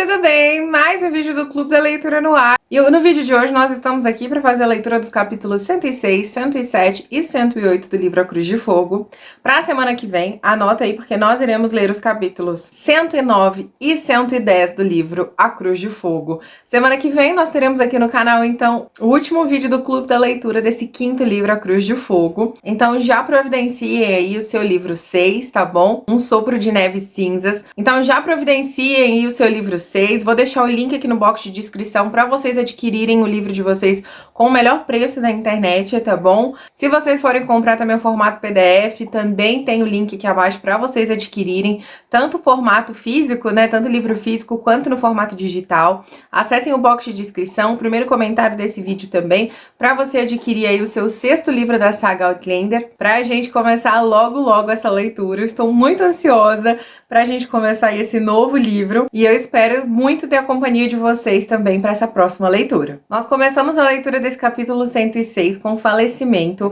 tudo bem? Mais um vídeo do Clube da Leitura no ar. E no vídeo de hoje nós estamos aqui para fazer a leitura dos capítulos 106, 107 e 108 do livro A Cruz de Fogo. Para a semana que vem, anota aí porque nós iremos ler os capítulos 109 e 110 do livro A Cruz de Fogo. Semana que vem nós teremos aqui no canal, então, o último vídeo do Clube da Leitura desse quinto livro, A Cruz de Fogo. Então já providenciem aí o seu livro 6, tá bom? Um Sopro de Neves Cinzas. Então já providenciem aí o seu livro 6. Vou deixar o link aqui no box de descrição para vocês adquirirem o livro de vocês com o melhor preço da internet, tá bom? Se vocês forem comprar também o formato PDF, também tem o link aqui abaixo para vocês adquirirem tanto o formato físico, né, tanto o livro físico quanto no formato digital. Acessem o box de descrição, o primeiro comentário desse vídeo também, para você adquirir aí o seu sexto livro da saga Outlander, pra gente começar logo essa leitura. Eu estou muito ansiosa pra gente começar aí esse novo livro e eu espero muito ter a companhia de vocês também para essa próxima leitura. Nós começamos a leitura desse capítulo 106 com o falecimento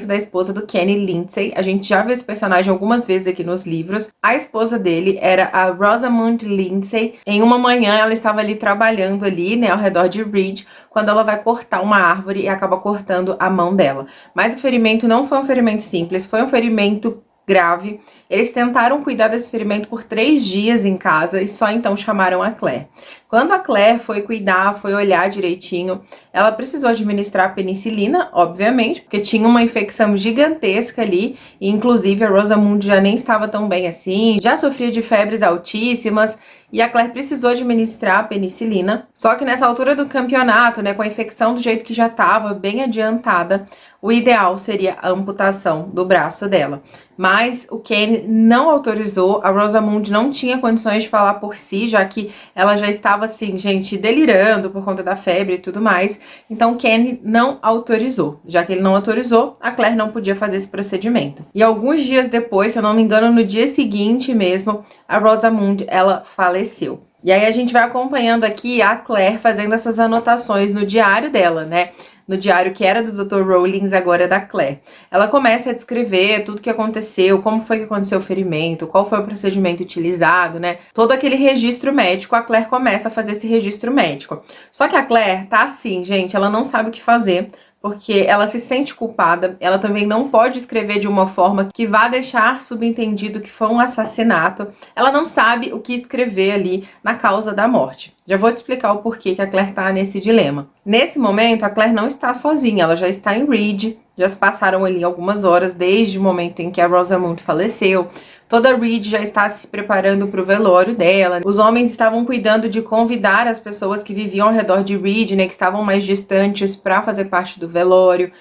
da esposa do Kenny Lindsay. A gente já viu esse personagem algumas vezes aqui nos livros. A esposa dele era a Rosamund Lindsay. Em uma manhã ela estava ali trabalhando ali, né, ao redor de Reed, quando ela vai cortar uma árvore e acaba cortando a mão dela. Mas o ferimento não foi um ferimento simples, foi um ferimento grave. Eles tentaram cuidar desse ferimento por 3 dias em casa e só então chamaram a Claire. Quando a Claire foi cuidar, foi olhar direitinho, ela precisou administrar penicilina, obviamente, porque tinha uma infecção gigantesca ali, e inclusive a Rosamund já nem estava tão bem assim, já sofria de febres altíssimas, e a Claire precisou administrar a penicilina. Só que nessa altura do campeonato, né, com a infecção do jeito que já estava, bem adiantada, o ideal seria a amputação do braço dela. Mas o Kenny não autorizou, a Rosamund não tinha condições de falar por si, já que ela já estava assim, gente, delirando por conta da febre e tudo mais. Então o Kenny não autorizou. Já que ele não autorizou, a Claire não podia fazer esse procedimento. E alguns dias depois, se eu não me engano, no dia seguinte mesmo, a Rosamund, ela faleceu. E aí a gente vai acompanhando aqui a Claire fazendo essas anotações no diário dela, né? No diário que era do Dr. Rawlings, agora é da Claire. Ela começa a descrever tudo que aconteceu, como foi que aconteceu o ferimento, qual foi o procedimento utilizado, né? Todo aquele registro médico, a Claire começa a fazer esse registro médico. Só que a Claire tá assim, gente, ela não sabe o que fazer, porque ela se sente culpada, ela também não pode escrever de uma forma que vá deixar subentendido que foi um assassinato. Ela não sabe o que escrever ali na causa da morte. Já vou te explicar o porquê que a Claire tá nesse dilema. Nesse momento, a Claire não está sozinha, ela já está em Reed, já se passaram ali algumas horas desde o momento em que a Rosamund faleceu. Toda Reed já está se preparando para o velório dela. Os homens estavam cuidando de convidar as pessoas que viviam ao redor de Reed, né, que estavam mais distantes, para fazer parte do velório.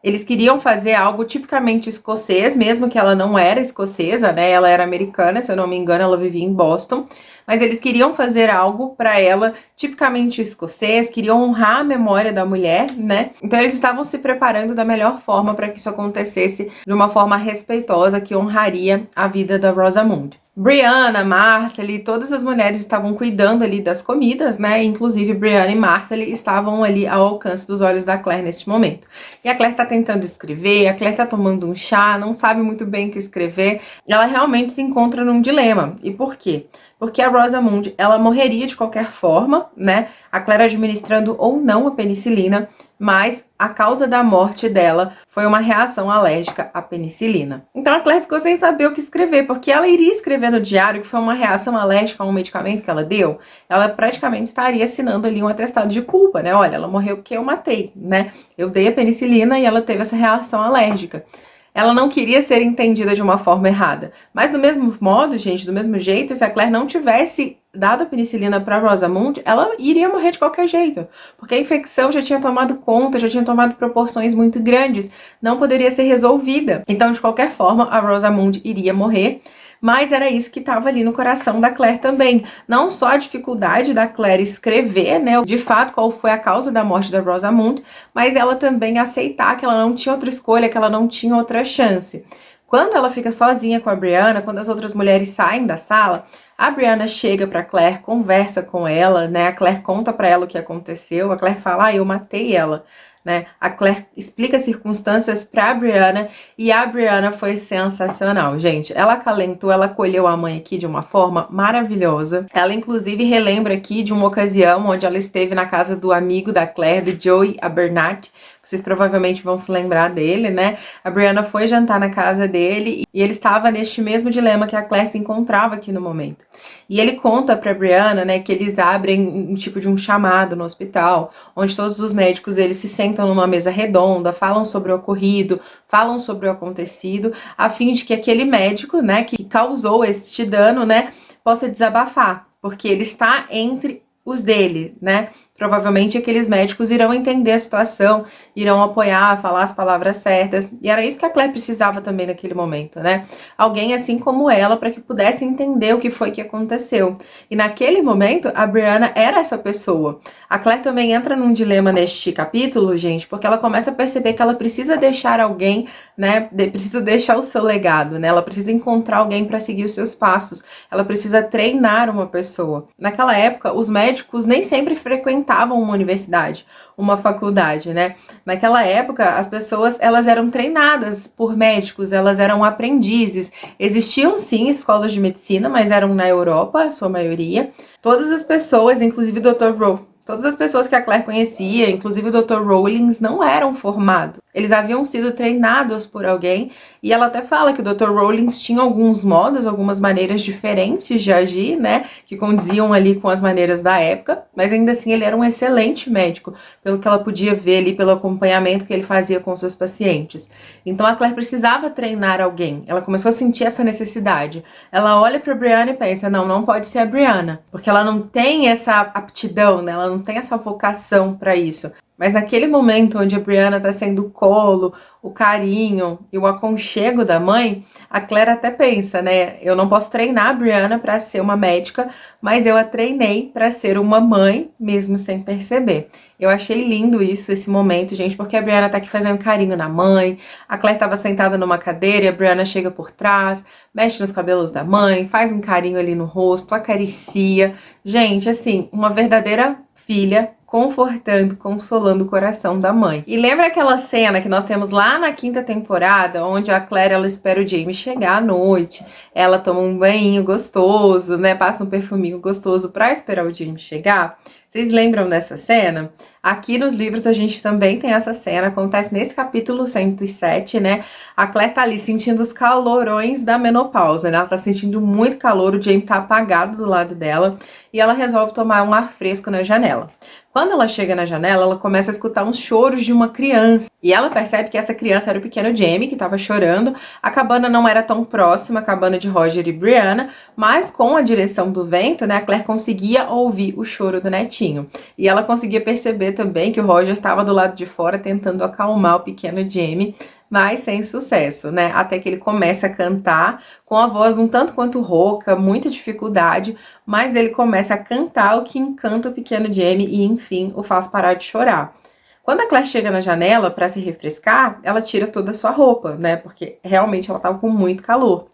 Eles queriam fazer algo tipicamente escocês, mesmo que ela não era escocesa, né? Ela era americana, se eu não me engano, ela vivia em Boston. Mas eles queriam fazer algo para ela tipicamente escocês, queriam honrar a memória da mulher, né? Então eles estavam se preparando da melhor forma para que isso acontecesse de uma forma respeitosa, que honraria a vida da Rosamund. Brianna, Marcely, todas as mulheres estavam cuidando ali das comidas, né? Inclusive Brianna e Marcely estavam ali ao alcance dos olhos da Claire neste momento. E a Claire tá tentando escrever, a Claire tá tomando um chá, não sabe muito bem o que escrever. Ela realmente se encontra num dilema. E por quê? Porque a Rosamund, ela morreria de qualquer forma, né? A Claire administrando ou não a penicilina, mas a causa da morte dela foi uma reação alérgica à penicilina. Então a Claire ficou sem saber o que escrever, porque ela iria escrever no diário que foi uma reação alérgica a um medicamento que ela deu, ela praticamente estaria assinando ali um atestado de culpa, né? Olha, ela morreu porque eu matei, né? Eu dei a penicilina e ela teve essa reação alérgica. Ela não queria ser entendida de uma forma errada. Mas do mesmo modo, gente, do mesmo jeito, se a Claire não tivesse dado a penicilina para Rosamund, ela iria morrer de qualquer jeito. Porque a infecção já tinha tomado conta, já tinha tomado proporções muito grandes. Não poderia ser resolvida. Então, de qualquer forma, a Rosamund iria morrer. Mas era isso que estava ali no coração da Claire também. Não só a dificuldade da Claire escrever, né, de fato, qual foi a causa da morte da Rosamund, mas ela também aceitar que ela não tinha outra escolha, que ela não tinha outra chance. Quando ela fica sozinha com a Brianna, quando as outras mulheres saem da sala, a Brianna chega pra Claire, conversa com ela, né? A Claire conta pra ela o que aconteceu. A Claire fala, eu matei ela. né? A Claire explica as circunstâncias pra Brianna e a Brianna foi sensacional, gente. Ela acalentou, ela acolheu a mãe aqui de uma forma maravilhosa. Ela, inclusive, relembra aqui de uma ocasião onde ela esteve na casa do amigo da Claire, do Joey Abernathy. Vocês provavelmente vão se lembrar dele, né? A Brianna foi jantar na casa dele e ele estava neste mesmo dilema que a Claire se encontrava aqui no momento. E ele conta pra Brianna, né, que eles abrem um tipo de um chamado no hospital, onde todos os médicos eles se sentam numa mesa redonda, falam sobre o ocorrido, falam sobre o acontecido, a fim de que aquele médico, né, que causou este dano, né, possa desabafar, porque ele está entre os dele, né? Provavelmente aqueles médicos irão entender a situação, irão apoiar, falar as palavras certas. E era isso que a Claire precisava também naquele momento, né? Alguém assim como ela, para que pudesse entender o que foi que aconteceu. E naquele momento, a Brianna era essa pessoa. A Claire também entra num dilema neste capítulo, gente, porque ela começa a perceber que ela precisa deixar alguém, né? Precisa deixar o seu legado, né? Ela precisa encontrar alguém para seguir os seus passos. Ela precisa treinar uma pessoa. Naquela época, os médicos nem sempre frequentavam uma universidade, uma faculdade, né? Naquela época, as pessoas, elas eram treinadas por médicos, elas eram aprendizes. Existiam, sim, escolas de medicina, mas eram na Europa, a sua maioria. Todas as pessoas, inclusive o Dr. Rowe, todas as pessoas que a Claire conhecia, inclusive o Dr. Rowlings, não eram formados. Eles haviam sido treinados por alguém, e ela até fala que o Dr. Rowlings tinha alguns modos, algumas maneiras diferentes de agir, né, que condiziam ali com as maneiras da época, mas ainda assim ele era um excelente médico, pelo que ela podia ver ali, pelo acompanhamento que ele fazia com seus pacientes. Então a Claire precisava treinar alguém, ela começou a sentir essa necessidade. Ela olha pra Brianna e pensa, não pode ser a Brianna, porque ela não tem essa aptidão, né, ela não tem essa vocação para isso. Mas naquele momento onde a Brianna tá sendo o colo, o carinho e o aconchego da mãe, a Claire até pensa, né? Eu não posso treinar a Brianna para ser uma médica, mas eu a treinei para ser uma mãe, mesmo sem perceber. Eu achei lindo isso, esse momento, gente, porque a Brianna tá aqui fazendo carinho na mãe, a Claire tava sentada numa cadeira e a Brianna chega por trás, mexe nos cabelos da mãe, faz um carinho ali no rosto, acaricia. Gente, assim, uma verdadeira filha confortando, consolando o coração da mãe. E lembra aquela cena que nós temos lá na 5ª temporada, onde a Claire, ela espera o Jamie chegar à noite, ela toma um banho gostoso, né, passa um perfuminho gostoso pra esperar o Jamie chegar? Vocês lembram dessa cena? Aqui nos livros a gente também tem essa cena, acontece nesse capítulo 107, né? A Claire tá ali sentindo os calorões da menopausa, né? Ela tá sentindo muito calor, o Jamie tá apagado do lado dela e ela resolve tomar um ar fresco na janela. Quando ela chega na janela, ela começa a escutar uns choros de uma criança. E ela percebe que essa criança era o pequeno Jamie, que estava chorando. A cabana não era tão próxima, a cabana de Roger e Brianna, mas com a direção do vento, né, a Claire conseguia ouvir o choro do netinho. E ela conseguia perceber também que o Roger estava do lado de fora tentando acalmar o pequeno Jamie, mas sem sucesso, né? Até que ele começa a cantar com a voz um tanto quanto rouca, muita dificuldade, mas ele começa a cantar, o que encanta o pequeno Jamie e, enfim, o faz parar de chorar. Quando a Claire chega na janela para se refrescar, ela tira toda a sua roupa, né? Porque realmente ela estava com muito calor.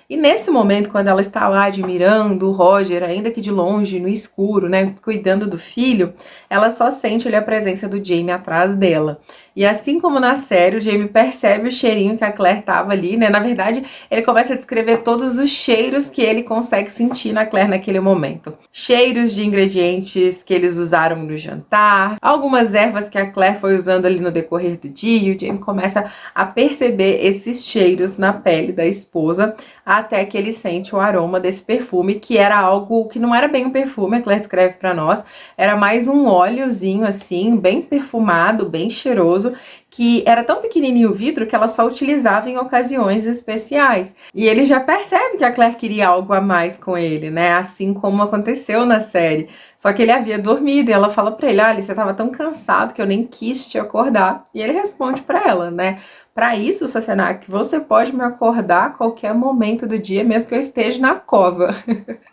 E nesse momento, quando ela está lá admirando o Roger, ainda que de longe, no escuro, né, cuidando do filho, ela só sente ali a presença do Jamie atrás dela. E assim como na série, o Jamie percebe o cheirinho que a Claire tava ali, né? Na verdade, ele começa a descrever todos os cheiros que ele consegue sentir na Claire naquele momento. Cheiros de ingredientes que eles usaram no jantar, algumas ervas que a Claire foi usando ali no decorrer do dia, e o Jamie começa a perceber esses cheiros na pele da esposa, até que ele sente o aroma desse perfume, que era algo que não era bem um perfume, a Claire descreve pra nós, era mais um óleozinho assim, bem perfumado, bem cheiroso, que era tão pequenininho o vidro que ela só utilizava em ocasiões especiais. E ele já percebe que a Claire queria algo a mais com ele, né? Assim como aconteceu na série. Só que ele havia dormido e ela fala pra ele, olha, você tava tão cansado que eu nem quis te acordar. E ele responde pra ela, né? Para isso, Sassenach, você pode me acordar a qualquer momento do dia, mesmo que eu esteja na cova.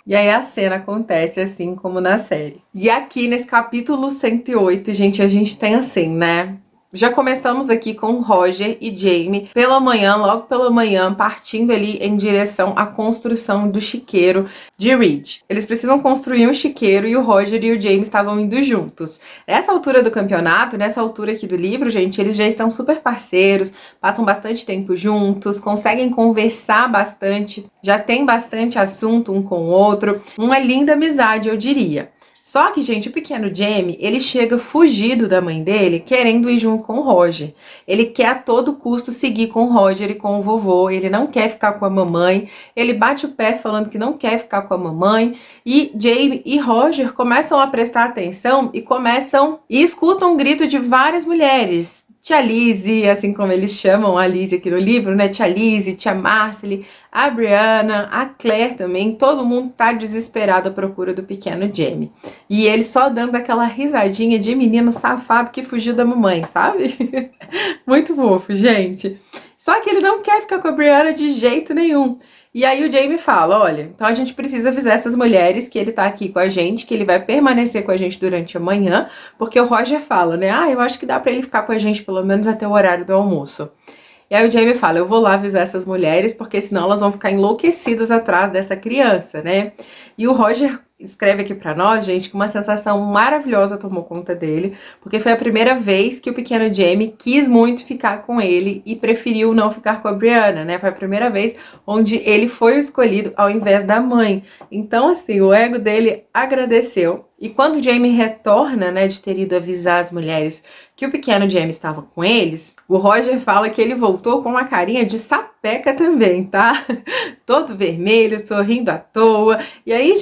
E aí a cena acontece assim como na série. E aqui nesse capítulo 108, gente, a gente tem assim, né? Já começamos aqui com Roger e Jamie pela manhã, logo pela manhã, partindo ali em direção à construção do chiqueiro de Reed. Eles precisam construir um chiqueiro e o Roger e o Jamie estavam indo juntos. Nessa altura do campeonato, nessa altura aqui do livro, gente, eles já estão super parceiros, passam bastante tempo juntos, conseguem conversar bastante, já tem bastante assunto um com o outro, uma linda amizade, eu diria. Só que, gente, o pequeno Jamie, ele chega fugido da mãe dele, querendo ir junto com o Roger. Ele quer a todo custo seguir com o Roger e com o vovô, ele não quer ficar com a mamãe, ele bate o pé falando que não quer ficar com a mamãe, e Jamie e Roger começam a prestar atenção e escutam um grito de várias mulheres. Tia Lizzie, assim como eles chamam a Lizzie aqui no livro, né? Tia Lizzie, tia Marcely, a Brianna, a Claire também, todo mundo tá desesperado à procura do pequeno Jamie. E ele só dando aquela risadinha de menino safado que fugiu da mamãe, sabe? Muito fofo, gente. Só que ele não quer ficar com a Brianna de jeito nenhum. E aí o Jamie fala, olha, então a gente precisa avisar essas mulheres que ele tá aqui com a gente, que ele vai permanecer com a gente durante a manhã, porque o Roger fala, né, eu acho que dá pra ele ficar com a gente pelo menos até o horário do almoço. E aí o Jamie fala, eu vou lá avisar essas mulheres, porque senão elas vão ficar enlouquecidas atrás dessa criança, né? E o Roger escreve aqui pra nós, gente, que uma sensação maravilhosa tomou conta dele, porque foi a primeira vez que o pequeno Jamie quis muito ficar com ele e preferiu não ficar com a Brianna, né? Foi a primeira vez onde ele foi o escolhido ao invés da mãe. Então, assim, o ego dele agradeceu. E quando o Jamie retorna, né, de ter ido avisar as mulheres que o pequeno Jamie estava com eles, o Roger fala que ele voltou com uma carinha de sapeca também, tá? Todo vermelho, sorrindo à toa. E aí, a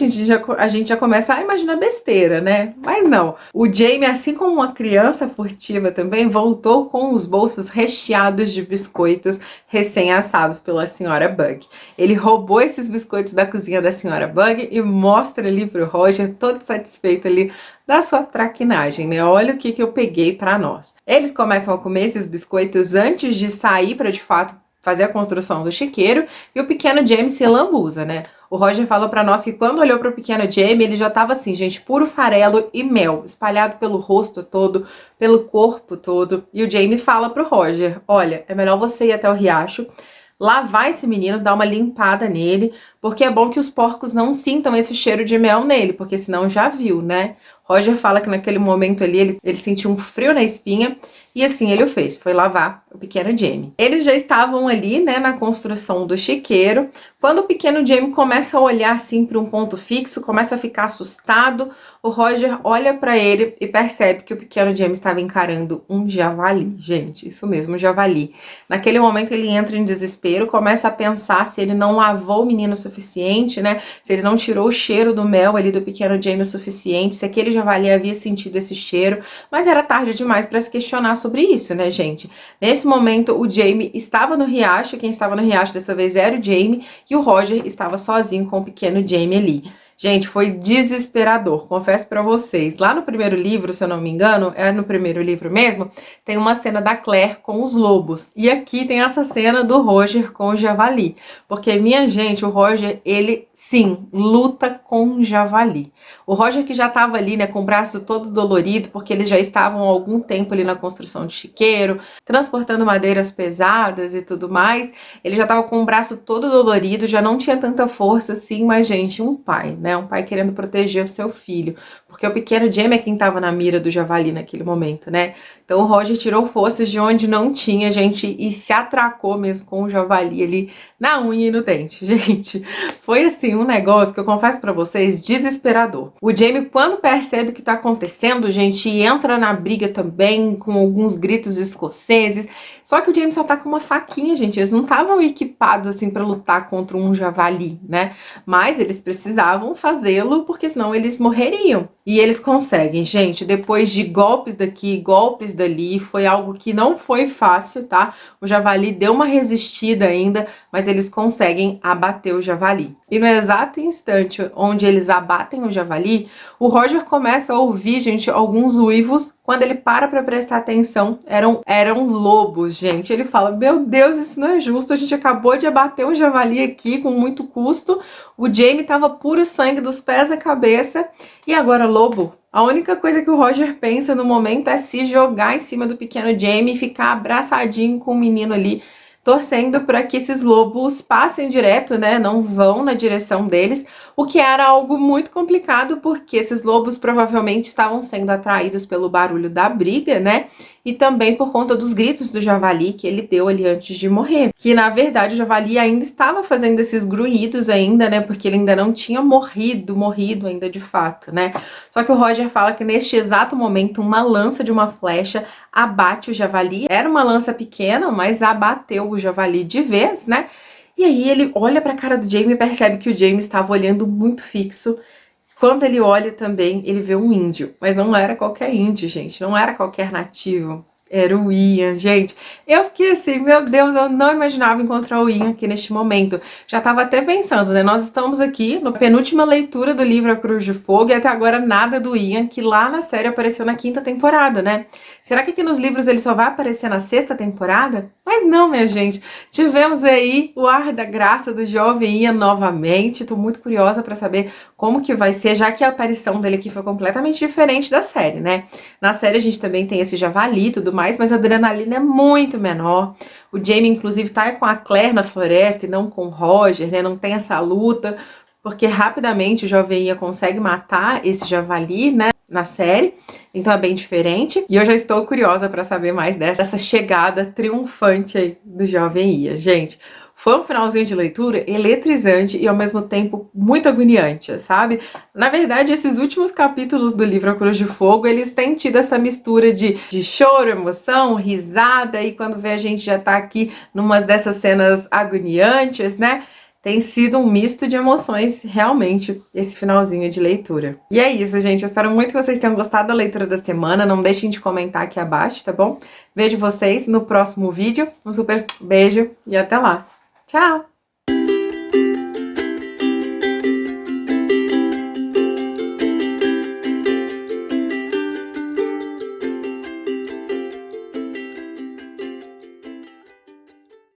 gente já começa a imaginar besteira, né? Mas não. O Jamie, assim como uma criança furtiva também, voltou com os bolsos recheados de biscoitos recém-assados pela senhora Bug. Ele roubou esses biscoitos da cozinha da senhora Bug e mostra ali pro Roger, todo satisfeito ali da sua traquinagem, né? Olha o que eu peguei para nós. Eles começam a comer esses biscoitos antes de sair para, de fato, fazer a construção do chiqueiro, e o pequeno Jamie se lambuza, né? O Roger fala pra nós que quando olhou pro pequeno Jamie, ele já tava assim, gente, puro farelo e mel, espalhado pelo rosto todo, pelo corpo todo. E o Jamie fala pro Roger, olha, é melhor você ir até o riacho, lavar esse menino, dar uma limpada nele, porque é bom que os porcos não sintam esse cheiro de mel nele, porque senão já viu, né? Roger fala que naquele momento ali ele sentiu um frio na espinha e assim ele o fez, foi lavar o pequeno Jamie. Eles já estavam ali, né, na construção do chiqueiro, quando o pequeno Jamie começa a olhar assim para um ponto fixo, começa a ficar assustado, o Roger olha para ele e percebe que o pequeno Jamie estava encarando um javali, gente, isso mesmo, um javali. Naquele momento ele entra em desespero, começa a pensar se ele não lavou o menino o suficiente, né, se ele não tirou o cheiro do mel ali do pequeno Jamie o suficiente, se aquele javali havia sentido esse cheiro, mas era tarde demais para se questionar sobre isso, né, gente? Nesse momento, o Jamie estava no riacho, quem estava no riacho dessa vez era o Jamie, e o Roger estava sozinho com o pequeno Jamie ali. Gente, foi desesperador, confesso pra vocês. Lá no primeiro livro, se eu não me engano, é no primeiro livro mesmo, tem uma cena da Claire com os lobos. E aqui tem essa cena do Roger com o javali. Porque, minha gente, o Roger, ele, sim, luta com o javali. O Roger que já estava ali, né, com o braço todo dolorido, porque eles já estavam há algum tempo ali na construção de chiqueiro, transportando madeiras pesadas e tudo mais. Ele já estava com o braço todo dolorido, já não tinha tanta força assim, mas, gente, um pai, né, um pai querendo proteger o seu filho, porque o pequeno Jamie é quem estava na mira do javali naquele momento, né? Então o Roger tirou forças de onde não tinha, gente, e se atracou mesmo com o javali ali na unha e no dente, gente. Foi assim um negócio que eu confesso pra vocês, desesperador. O Jamie, quando percebe o que tá acontecendo, gente, entra na briga também com alguns gritos escoceses. Só que o Jamie só tá com uma faquinha, gente. Eles não estavam equipados assim pra lutar contra um javali, né? Mas eles precisavam fazê-lo porque senão eles morreriam. E eles conseguem, gente, depois de golpes daqui, golpes dali, foi algo que não foi fácil, tá? O javali deu uma resistida ainda, mas eles conseguem abater o javali. E no exato instante onde eles abatem o javali, o Roger começa a ouvir, gente, alguns uivos. Quando ele para prestar atenção, eram lobos, gente. Ele fala, meu Deus, isso não é justo, a gente acabou de abater um javali aqui com muito custo, o Jamie tava puro sangue dos pés à cabeça, e agora lobo. A única coisa que o Roger pensa no momento é se jogar em cima do pequeno Jaime e ficar abraçadinho com o menino ali, torcendo para que esses lobos passem direto, né, não vão na direção deles, o que era algo muito complicado, porque esses lobos provavelmente estavam sendo atraídos pelo barulho da briga, né, e também por conta dos gritos do javali que ele deu ali antes de morrer. Que, na verdade, o javali ainda estava fazendo esses grunhidos ainda, né, porque ele ainda não tinha morrido ainda de fato, né. Só que o Roger fala que neste exato momento uma lança de uma flecha abate o javali. Era uma lança pequena, mas abateu o javali de vez, né? E aí ele olha pra cara do Jaime e percebe que o Jaime estava olhando muito fixo. Quando ele olha também, ele vê um índio. Mas não era qualquer índio, gente. Não era qualquer nativo. Era o Ian, gente. Eu fiquei assim, meu Deus, eu não imaginava encontrar o Ian aqui neste momento. Já tava até pensando, né? Nós estamos aqui na penúltima leitura do livro A Cruz de Fogo e até agora nada do Ian, que lá na série apareceu na 5ª temporada, né? Será que aqui nos livros ele só vai aparecer na 6ª temporada? Mas não, minha gente. Tivemos aí o ar da graça do jovem Ian novamente. Tô muito curiosa pra saber como que vai ser, já que a aparição dele aqui foi completamente diferente da série, né? Na série a gente também tem esse javali e tudo mais, mas a adrenalina é muito menor. O Jaime, inclusive, tá com a Claire na floresta e não com o Roger, né? Não tem essa luta, porque rapidamente o jovem Ian consegue matar esse javali, né? Na série, então é bem diferente. E eu já estou curiosa para saber mais dessa chegada triunfante aí do jovem Ian, gente. Foi um finalzinho de leitura eletrizante e ao mesmo tempo muito agoniante, sabe? Na verdade, esses últimos capítulos do livro A Cruz de Fogo, eles têm tido essa mistura de choro, emoção, risada, e quando vê a gente já tá aqui numas dessas cenas agoniantes, né? Tem sido um misto de emoções, realmente, esse finalzinho de leitura. E é isso, gente. Eu espero muito que vocês tenham gostado da leitura da semana. Não deixem de comentar aqui abaixo, tá bom? Vejo vocês no próximo vídeo. Um super beijo e até lá. Tchau!